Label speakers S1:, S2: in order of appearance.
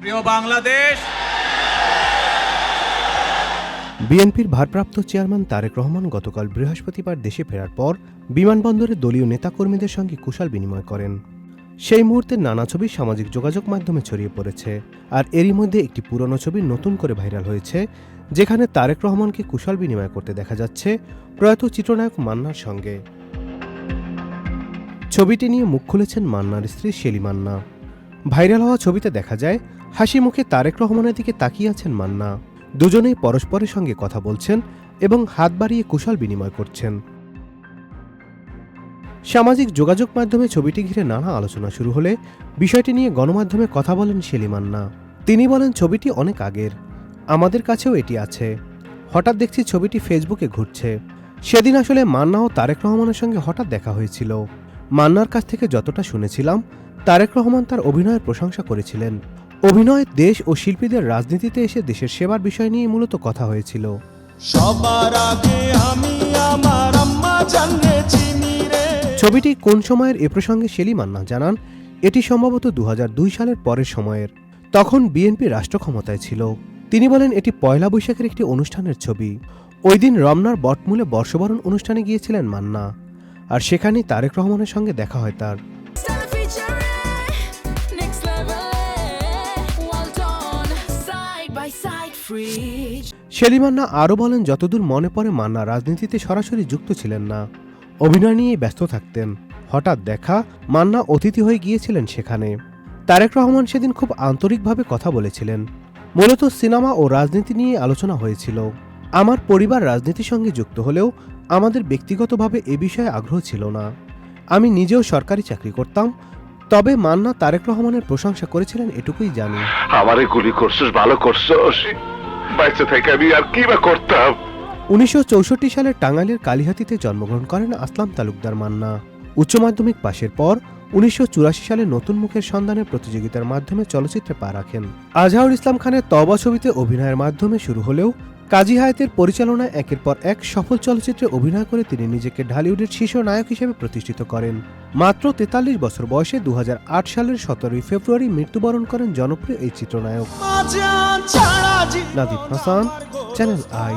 S1: প্রিয় বাংলাদেশ।
S2: বিএনপির ভারপ্রাপ্ত চেয়ারম্যান তারেক রহমান গতকাল বৃহস্পতিবার দেশে ফেরার পর বিমানবন্দরে দলীয় নেতাকর্মীদের সঙ্গে কুশল বিনিময় করেন। সেই মুহূর্তের নানা ছবি সামাজিক যোগাযোগ মাধ্যমে ছড়িয়ে পড়েছে, আর এরই মধ্যে একটি পুরনো ছবি নতুন করে ভাইরাল হয়েছে, যেখানে তারেক রহমানকে কুশল বিনিময় করতে দেখা যাচ্ছে প্রয়াত চিত্রনায়ক মান্নার সঙ্গে। ছবিটি নিয়ে মুখ খুলেছেন মান্নার স্ত্রী শেলি মান্না। ভাইরাল হওয়া ছবিতে দেখা যায় হাসি মুখে তারেক রহমানের দিকে তাকিয়ে আছেন মান্না। দুজনেই পরস্পরের সঙ্গে কথা বলছেন এবং হাত বাড়িয়ে কুশল বিনিময় করছেন। সামাজিক যোগাযোগ মাধ্যমে ছবিটি ঘিরে নানা আলোচনা শুরু হলে বিষয়টি নিয়ে গণমাধ্যমে কথা বলেন শেলি মান্না। তিনি বলেন, ছবিটি অনেক আগের, আমাদের কাছেও এটি আছে। হঠাৎ দেখছি ছবিটি ফেসবুকে ঘুরছে। সেদিন আসলে মান্না ও তারেক রহমানের সঙ্গে হঠাৎ দেখা হয়েছিল। মান্নার কাছ থেকে যতটা শুনেছিলাম, তারেক রহমান তার অভিনয়ের প্রশংসা করেছিলেন। অভিনয়, দেশ ও শিল্পীদের রাজনীতিতে এসে দেশের সেবার বিষয় নিয়ে মূলত কথা হয়েছিল।
S3: সবার আগে আমি আমার আম্মা জানলে চিনি রে।
S2: ছবিটি কোন সময়ের এ প্রসঙ্গে শেলি মান্না জানান, এটি সম্ভবত 2002 সালের পরের সময়ের। তখন বিএনপি রাষ্ট্র ক্ষমতায় ছিল। তিনি বলেন, এটি পয়লা বৈশাখের একটি অনুষ্ঠানের ছবি। ওই দিন রমনার বটমূলে বর্ষবরণ অনুষ্ঠানে গিয়েছিলেন মান্না, আর সেখানেই তারেক রহমানের সঙ্গে দেখা হয় তার। শেলি মান্না আরও বলেন, যতদূর মনে পড়ে মান্না রাজনীতিতে সরাসরি যুক্ত ছিলেন না, অভিনয় নিয়েই ব্যস্ত থাকতেন। হঠাৎ দেখা, মান্না অতিথি হয়ে গিয়েছিলেন সেখানে। তারেক রহমান সেদিন খুব আন্তরিকভাবে কথা বলেছিলেন। মূলত সিনেমা ও রাজনীতি নিয়ে আলোচনা হয়েছিল। আমার পরিবার রাজনীতির সঙ্গে যুক্ত হলেও আমাদের ব্যক্তিগতভাবে এ বিষয়ে আগ্রহ ছিল না। আমি নিজেও সরকারি চাকরি করতাম। তবে মান্না তারেক রহমানের প্রশংসা করেছিলেন এটুকুই জানি।
S4: আমারে গুলি করছিস, ভালো করছিস, বাইরে থেকে আমি আর কি বা করতাম।
S2: 1964 সালে টাঙ্গাইলের কালিহাতীতে জন্মগ্রহণ করেন আসলাম তালুকদার মান্না। উচ্চ মাধ্যমিক পাশের পর 1984 সালে নতুন মুখের সন্ধানের প্রতিযোগিতার মাধ্যমে চলচ্চিত্রে পা রাখেন। আজহারুল ইসলাম খানের তওবা ছবিতে অভিনয়ের মাধ্যমে শুরু হলেও কাজী হায়াতের পরিচালনায় একের পর এক সফল চলচ্চিত্রে অভিনয় করে তিনি নিজেকে ঢালিউডের শীর্ষ নায়ক হিসেবে প্রতিষ্ঠিত করেন। মাত্র 43 বছর বয়সে 2008 সালের 17 ফেব্রুয়ারি মৃত্যুবরণ করেন জনপ্রিয় এই চিত্রনায়ক। নাদিব হাসান, চ্যানেল আই।